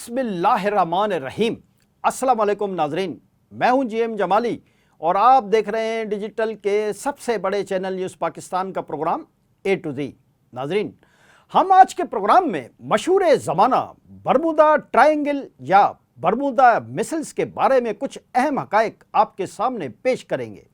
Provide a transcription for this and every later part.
बिस्मिल्लाहिर्रहमानिर्रहीम। अस्सलाम वालेकुम नाजरीन, मैं हूं जीएम जमाली और आप देख रहे हैं डिजिटल के सबसे बड़े चैनल न्यूज़ पाकिस्तान का प्रोग्राम ए टू ज़ी। नाजरीन, हम आज के प्रोग्राम में मशहूर ज़माना बरमूदा ट्रायंगल या बरमूदा मिसल्स के बारे में कुछ अहम हक़ाइक़ आपके सामने पेश करेंगे।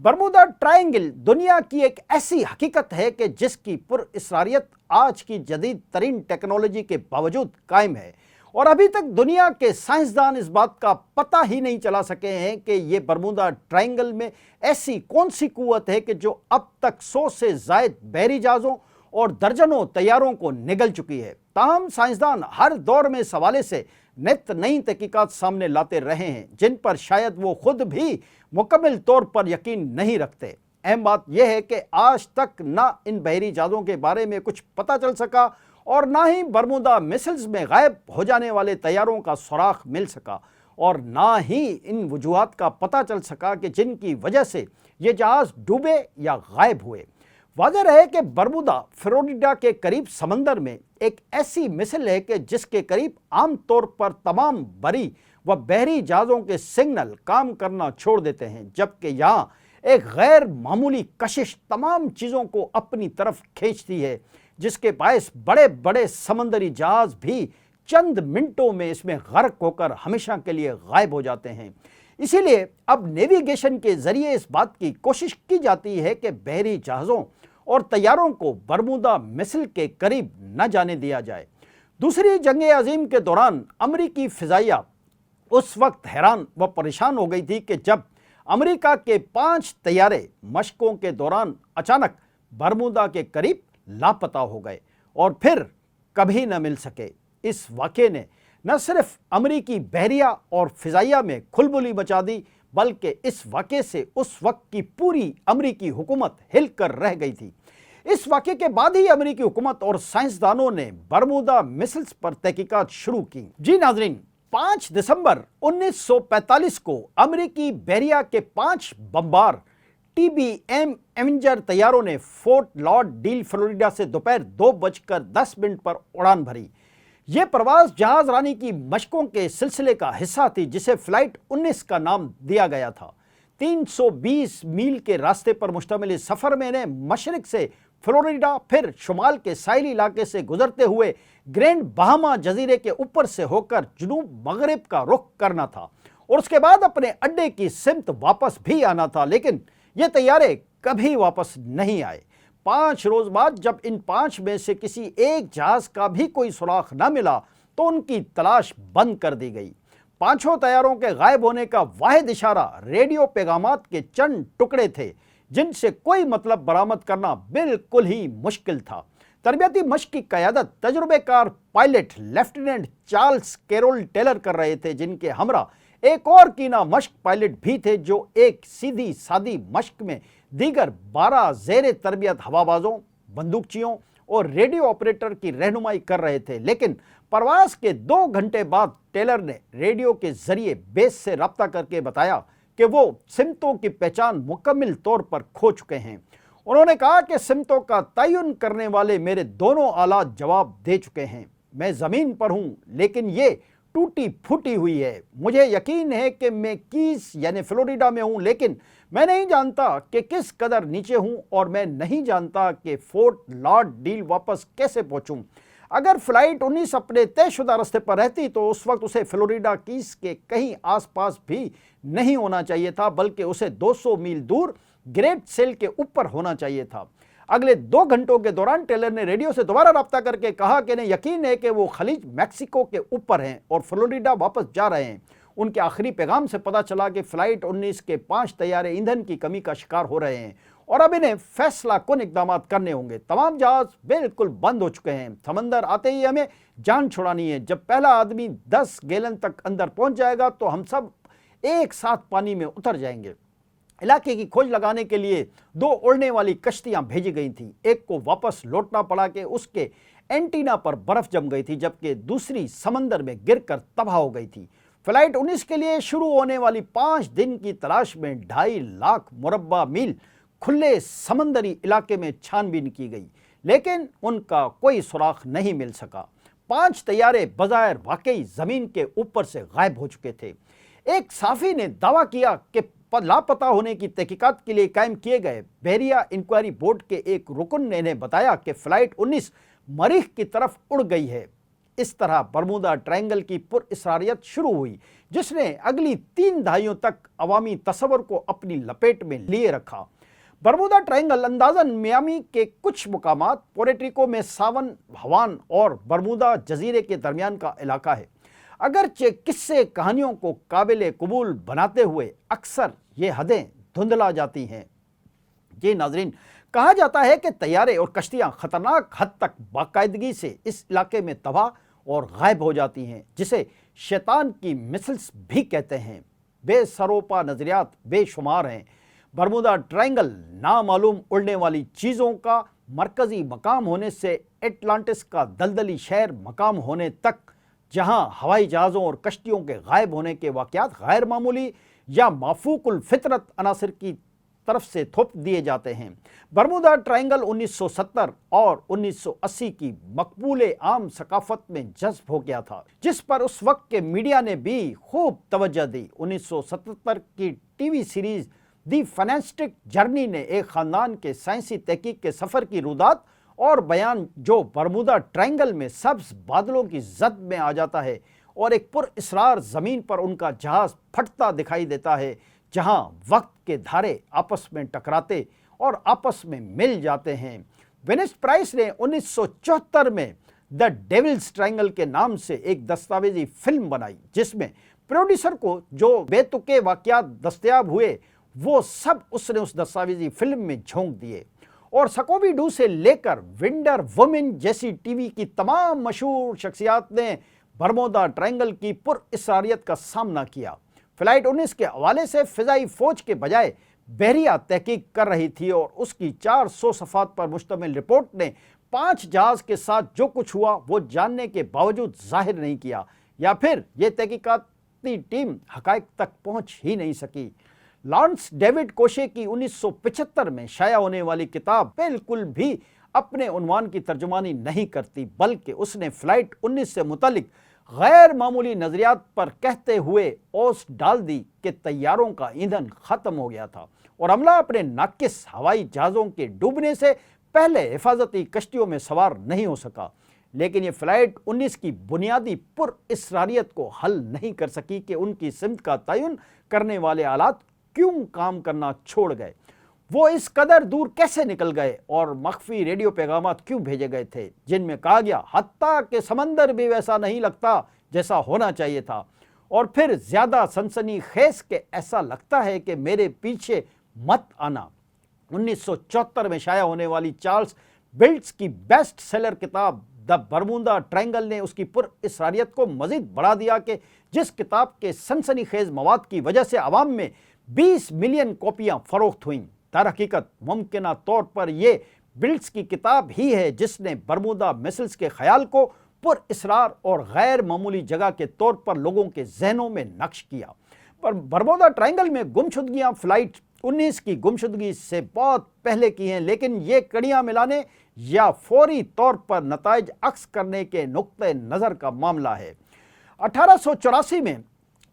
बरमूदा ट्रायंगल दुनिया की एक ऐसी हकीकत है कि जिसकी पुरअसरारियत आज की जदीद तरीन टेक्नोलॉजी के बावजूद कायम है और अभी तक दुनिया के साइंसदान इस बात का पता ही नहीं चला सके हैं कि ये बरमूदा ट्रायंगल में ऐसी कौन सी कुव्वत है कि जो अब तक 100 से ज़ायद बहरी जहाज़ों और दर्जनों तैयारों को निगल चुकी है। ताहम साइंसदान हर दौर में इस हवाले से नित नई तहकीकात सामने लाते रहे हैं जिन पर शायद वो खुद भी मुकम्मल तौर पर यकीन नहीं रखते। अहम बात यह है कि आज तक ना इन बहरी जहाज़ों के बारे में कुछ पता चल सका और ना ही बरमूदा मिसल्स में गायब हो जाने वाले तैयारों का सुराग मिल सका और ना ही इन वजूहात का पता चल सका कि जिनकी वजह से ये जहाज़ डूबे या गायब हुए। वाज़ेह रहे कि बरमूदा फ्लोरिडा के करीब समंदर में एक ऐसी मिसल है कि जिसके करीब आम तौर पर तमाम बरी व बहरी जहाज़ों के सिग्नल काम करना छोड़ देते हैं, जबकि यहाँ एक गैर मामूली कशिश तमाम चीज़ों को अपनी तरफ खींचती है जिसके बायस बड़े बड़े समंदरी जहाज़ भी चंद मिनटों में इसमें गर्क होकर हमेशा के लिए गायब हो जाते हैं। इसीलिए अब नेविगेशन के ज़रिए इस बात की कोशिश की जाती है कि बहरी जहाज़ों और तैयारों को बरमूदा मिसल के करीब न जाने दिया जाए। दूसरी जंग अजीम के दौरान अमरीकी फ़िज़ाइया उस वक्त हैरान व परेशान हो गई थी कि जब अमेरिका के 5 तैयारे मशकों के दौरान अचानक बरमूदा के करीब लापता हो गए और फिर कभी न मिल सके। इस वाक़े ने न सिर्फ अमरीकी बहरिया और फ़िज़ाइया में खुलबुली मचा दी बल्कि इस वाक़े से उस वक्त की पूरी अमरीकी हुकूमत हिल कर रह गई थी। इस वाक़े के बाद ही अमरीकी हुकूमत और साइंसदानों ने बरमूदा मिसल्स पर तहकीकात शुरू की। जी नाज़रीन, 5 दिसंबर 1945 को अमरीकी बहरिया के 5 बमबार TBM एवेंजर तैयारों ने फोर्ट लॉर्ड डील फ्लोरिडा से दोपहर 2:10 पर उड़ान भरी। यह प्रवास जहाज रानी की मशकों के सिलसिले का हिस्सा थी जिसे फ्लाइट 19 का नाम दिया गया था। 320 मील के रास्ते पर मुश्तमिल इस सफ़र में ने मशरिक से फ्लोरिडा फिर शुमाल के साहिली इलाके से गुजरते हुए ग्रैंड बहामा जजीरे के ऊपर से होकर जुनूब मगरिब का रुख करना था और उसके बाद अपने अड्डे की सिमत वापस भी आना था, लेकिन ये तैयारे कभी वापस नहीं आए। 5 रोज़ बाद जब इन 5 में से किसी एक जहाज़ का भी कोई सुराग न मिला तो उनकी तलाश बंद कर दी गई। 5 तैयारों के गायब होने का वाहिद इशारा रेडियो पैगामात के चंद टुकड़े थे जिनसे कोई मतलब बरामद करना बिल्कुल ही मुश्किल था। तरबियती मश्क की क़यादत तजुर्बेकार pilot lieutenant Charles Carroll Taylor कर रहे थे, जिनके हमरा एक और कीना मश्क पायलट भी थे जो एक सीधी सादी मश्क में दीगर 12 ज़ेर तरबियत हवाबाजों, बंदूकचियों और रेडियो ऑपरेटर की रहनुमाई कर रहे थे। लेकिन परवास के 2 घंटे बाद टेलर ने रेडियो के ज़रिए बेस से रब्ता करके बताया कि वो सिमतों की पहचान मुकम्मल तौर पर खो चुके हैं। उन्होंने कहा कि सिमतों का तयन करने वाले मेरे दोनों आलात जवाब दे चुके हैं। मैं ज़मीन पर हूँ लेकिन ये टूटी फूटी हुई है। मुझे यकीन है कि मैं कीस यानी फ्लोरिडा में हूँ, लेकिन मैं नहीं जानता कि किस कदर नीचे हूँ और मैं नहीं जानता कि फोर्ट लॉर्ड डील वापस कैसे पहुँचूँ। अगर फ़्लाइट 19 अपने तयशुदा रास्ते पर रहती तो उस वक्त उसे फ्लोरिडा कीस के कहीं आसपास भी नहीं होना चाहिए था, बल्कि उसे 200 मील दूर ग्रेट सेल के ऊपर होना चाहिए था। अगले 2 घंटों के दौरान टेलर ने रेडियो से दोबारा रब्ता करके कहा कि इन्हें यकीन है कि वो खलीज मैक्सिको के ऊपर हैं और फ्लोरिडा वापस जा रहे हैं। उनके आखिरी पैगाम से पता चला कि फ़्लाइट 19 के 5 तैयारे ईंधन की कमी का शिकार हो रहे हैं और अब इन्हें फैसला कुन इकदाम करने होंगे। तमाम जहाज़ बिल्कुल बंद हो चुके हैं। समंदर आते ही हमें जान छुड़ानी है। जब पहला आदमी 10 गैलन तक अंदर पहुंच जाएगा तो हम सब एक साथ पानी में उतर जाएंगे। इलाके की खोज लगाने के लिए 2 उड़ने वाली कश्तियां भेजी गई थीं। एक को वापस लौटना पड़ा कि उसके एंटीना पर बर्फ जम गई थी, जबकि दूसरी समंदर में गिरकर तबाह हो गई थी। फ्लाइट 19 के लिए शुरू होने वाली 5 दिन की तलाश में 2.5 लाख मुरब्बा मील खुले समंदरी इलाके में छानबीन की गई, लेकिन उनका कोई सुराग नहीं मिल सका। 5 तैयारे बज़ाहिर वाकई ज़मीन के ऊपर से गायब हो चुके थे। एक साफ़ी ने दावा किया कि लापता होने की तहकीकात के लिए कायम किए गए बहरिया इंक्वायरी बोर्ड के एक रुकन ने इन्हें बताया कि फ़्लाइट 19 मरीख की तरफ उड़ गई है। इस तरह बरमूदा ट्रायंगल की पुरअसरारियत शुरू हुई, जिसने अगली 3 दहाइयों तक अवामी तसव्वुर को अपनी लपेट में लिए रखा। बरमूदा ट्रायंगल अंदाज़न मियामी के कुछ मुकामात, पोर्टरिको में सावन, हवान और बरमूदा जजीरे के दरमियान का इलाका है। अगरचे किस्से कहानियों को काबिल कबूल बनाते हुए अक्सर ये हदें धुंधला जाती हैं। जी नाजरीन, कहा जाता है कि तैयारे और कश्तियाँ ख़तरनाक हद तक बाकायदगी से इस इलाके में तबाह और गायब हो जाती हैं, जिसे शैतान की मिसल्स भी कहते हैं। बेसरोपा नज़रियात बेशुमार हैं। बरमूदा ट्रायंगल नामालूम उड़ने वाली चीज़ों का मरकज़ी मकाम होने से एटलांटिस का दलदली शहर मकाम होने तक, जहां हवाई जहाज़ों और कश्तियों के गायब होने के वाक़यात गैर मामूली या माफूकुल फितरत अनासर की तरफ से थोप दिए जाते हैं। बरमूदा ट्रायंगल 1970 और 1980 की मकबूल आम सकाफत में जज्ब हो गया था, जिस पर उस वक्त के मीडिया ने भी खूब तवज्जो दी। 1977 की टीवी सीरीज़ दी फैनेस्टिक जर्नी ने एक ख़ानदान के साइंसी तहकीक के सफ़र की रुदात और बयान, जो बरमूदा ट्रायंगल में सब्ज़ बादलों की जद में आ जाता है और एक पुरअसरार ज़मीन पर उनका जहाज़ फटता दिखाई देता है, जहां वक्त के धारे आपस में टकराते और आपस में मिल जाते हैं। वेनिस प्राइस ने 1974 में द डेविल्स ट्रायंगल के नाम से एक दस्तावेजी फिल्म बनाई, जिसमें प्रोड्यूसर को जो बेतुके वाक़यात दस्तयाब हुए वो सब उसने उस दस्तावेजी फिल्म में झोंक दिए। और स्कूबी डू से लेकर विंडर वुमेन जैसी टीवी की तमाम मशहूर शख्सियात ने बरमूदा ट्रायंगल की पुरअसरारियत का सामना किया। फ़्लाइट 19 के हवाले से फ़िज़ाई फ़ौज के बजाय बहरिया तहकीक कर रही थी और उसकी 400 सफ़ात पर मुश्तमिल रिपोर्ट ने 5 जहाज़ के साथ जो कुछ हुआ वो जानने के बावजूद ज़ाहिर नहीं किया, या फिर ये तहकीकाती टीम हक़ाइक़ तक पहुँच ही नहीं सकी। लॉरेंस डेविड कोशे की 1975 में शाया होने वाली किताब बिल्कुल भी अपने उन्वान की तर्जुमानी नहीं करती, बल्कि उसने फ़्लाइट 19 से मुतल्लिक गैर मामूली नज़रियात पर कहते हुए ओस डाल दी कि तैयारों का ईंधन ख़त्म हो गया था और अमला अपने नाकिस हवाई जहाज़ों के डूबने से पहले हिफाजती कश्तियों में सवार नहीं हो सका। लेकिन ये फ़्लाइट 19 की बुनियादी पुरअसरारियत को हल नहीं कर सकी कि उनकी सिमत का तयन करने वाले आलात क्यों काम करना छोड़ गए, वो इस कदर दूर कैसे निकल गए और मख्फी रेडियो पैगामात क्यों भेजे गए थे, जिनमें कहा गया हत्ता कि समंदर भी वैसा नहीं लगता जैसा होना चाहिए था। और फिर ज़्यादा सनसनीखेज़ के ऐसा लगता है कि मेरे पीछे मत आना। 1974 में शाया होने वाली चार्ल्स बिल्ट्स की बेस्ट सेलर किताब द बरमूदा ट्रायंगल ने उसकी पुरअसरारियत को मज़ीद बढ़ा दिया कि जिस किताब के सनसनीखेज़ मवाद की वजह से आवाम में 20 मिलियन कॉपियाँ फ़रोख्त हुईं। दर हकीकत मुमकिना तौर पर ये बिल्ट्स की किताब ही है जिसने बरमूदा मिसल्स के ख्याल को पुरअसरार और गैर मामूली जगह के तौर पर लोगों के जहनों में नक्श किया। पर बरमूदा ट्रायंगल में गुमशुदगियाँ फ़्लाइट 19 की गुमशुदगी से बहुत पहले की हैं, लेकिन ये कड़ियाँ मिलाने या फौरी तौर पर नताइज अक्स करने के नुक्ते नज़र का मामला है। 1884 में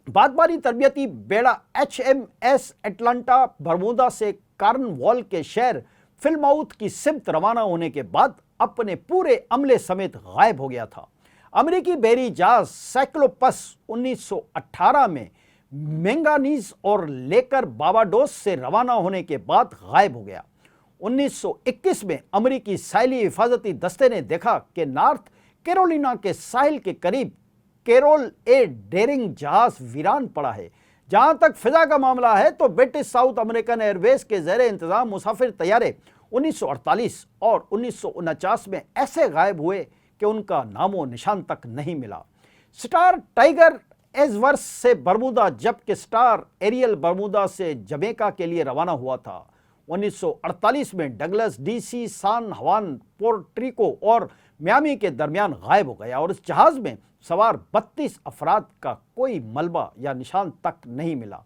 बादबारी तरबियती बेड़ा HMS एटलांटा बरमूदा से कार्नवाल के शहर फिलमाउथ की सिमत रवाना होने के बाद अपने पूरे अमले समेत गायब हो गया था। अमेरिकी बहरी जहाज साइक्लोपस 1918 में मैंगानीज और लेकर बाबाडोस से रवाना होने के बाद गायब हो गया। 1921 में अमेरिकी साहिली हिफाजती दस्ते ने देखा कि नॉर्थ कैरोलिना के साहिल के करीब कैरोल ए डेरिंग जहाज वीरान पड़ा है। जहां तक फिजा का मामला है तो ब्रिटिश साउथ अमेरिकन एयरवेज के ज़ेर इंतज़ाम मुसाफिर तैयारे 1948 और 1949 में ऐसे गायब हुए कि उनका नामो निशान तक नहीं मिला। स्टार टाइगर एजवर्स से बरमूदा, जबकि स्टार एरियल बरमूदा से जमैका के लिए रवाना हुआ था। 1948 में डगलस DC सान हवान पोर्टरिको और मियामी के दरमियान गायब हो गया और इस जहाज़ में सवार 32 अफराद का कोई मलबा या निशान तक नहीं मिला।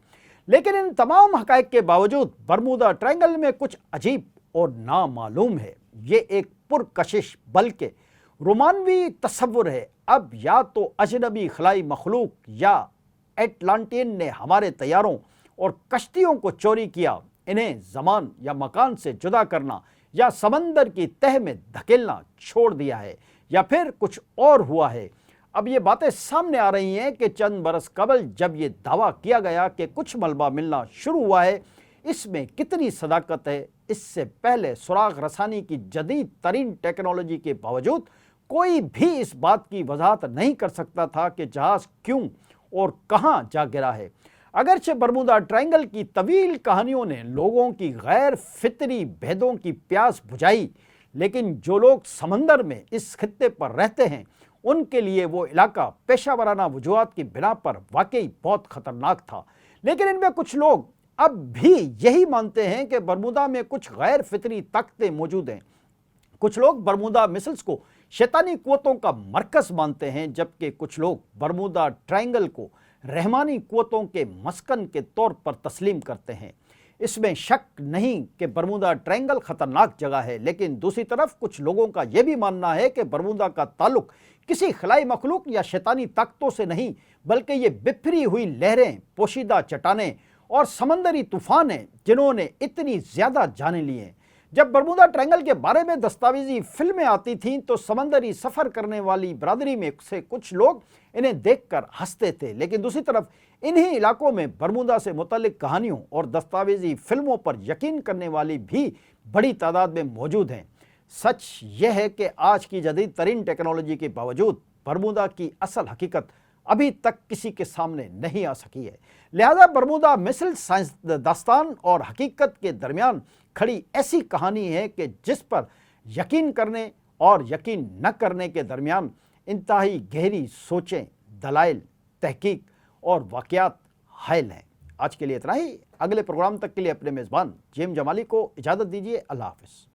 लेकिन इन तमाम हक़ाइक़ के बावजूद बरमूदा ट्रायंगल में कुछ अजीब और नामालूम है। ये एक पुरकशिश बल्कि रोमानवी तस्वुर है। اب یا تو اجنبی خلائی مخلوق یا ایٹلانٹین نے ہمارے طیاروں اور کشتیوں کو چوری کیا، انہیں زمان یا مکان سے جدا کرنا یا سمندر کی تہہ میں دھکیلنا چھوڑ دیا ہے، یا پھر کچھ اور ہوا ہے۔ اب یہ باتیں سامنے آ رہی ہیں کہ چند برس قبل جب یہ دعویٰ کیا گیا کہ کچھ ملبہ ملنا شروع ہوا ہے، اس میں کتنی صداقت ہے؟ اس سے پہلے سراغ رسانی کی جدید ترین ٹیکنالوجی کے باوجود کوئی بھی اس بات کی وضاحت نہیں کر سکتا تھا کہ جہاز کیوں اور کہاں جا گرا ہے۔ اگرچہ برمودا ٹرائنگل کی طویل کہانیوں نے لوگوں کی غیر فطری بھیدوں کی پیاس بجھائی، لیکن جو لوگ سمندر میں اس خطے پر رہتے ہیں ان کے لیے وہ علاقہ پیشہ ورانہ وجوہات کی بنا پر واقعی بہت خطرناک تھا۔ لیکن ان میں کچھ لوگ اب بھی یہی مانتے ہیں کہ برمودا میں کچھ غیر فطری طاقتیں موجود ہیں۔ کچھ لوگ برمودا مسلز کو شیطانی قوتوں کا مرکز مانتے ہیں، جبکہ کچھ لوگ برمودا ٹرائنگل کو رحمانی قوتوں کے مسکن کے طور پر تسلیم کرتے ہیں۔ اس میں شک نہیں کہ برمودا ٹرائنگل خطرناک جگہ ہے، لیکن دوسری طرف کچھ لوگوں کا یہ بھی ماننا ہے کہ برمودا کا تعلق کسی خلائی مخلوق یا شیطانی طاقتوں سے نہیں، بلکہ یہ بکھری ہوئی لہریں، پوشیدہ چٹانیں اور سمندری طوفان ہیں جنہوں نے اتنی زیادہ جانیں لی ہیں۔ جب برمودا ٹرائنگل کے بارے میں دستاویزی فلمیں آتی تھیں تو سمندری سفر کرنے والی برادری میں سے کچھ لوگ انہیں دیکھ کر ہنستے تھے، لیکن دوسری طرف انہی علاقوں میں برمودا سے متعلق کہانیوں اور دستاویزی فلموں پر یقین کرنے والی بھی بڑی تعداد میں موجود ہیں۔ سچ یہ ہے کہ آج کی جدید ترین ٹیکنالوجی کے باوجود برمودا کی اصل حقیقت ابھی تک کسی کے سامنے نہیں آ سکی ہے۔ لہذا برمودا مسل سائنس داستان اور حقیقت کے درمیان کھڑی ایسی کہانی ہے کہ جس پر یقین کرنے اور یقین نہ کرنے کے درمیان انتہائی گہری سوچیں، دلائل، تحقیق اور واقعات حائل ہیں۔ آج کے لیے اتنا ہی۔ اگلے پروگرام تک کے لیے اپنے میزبان جیم جمالی کو اجازت دیجیے۔ اللہ حافظ۔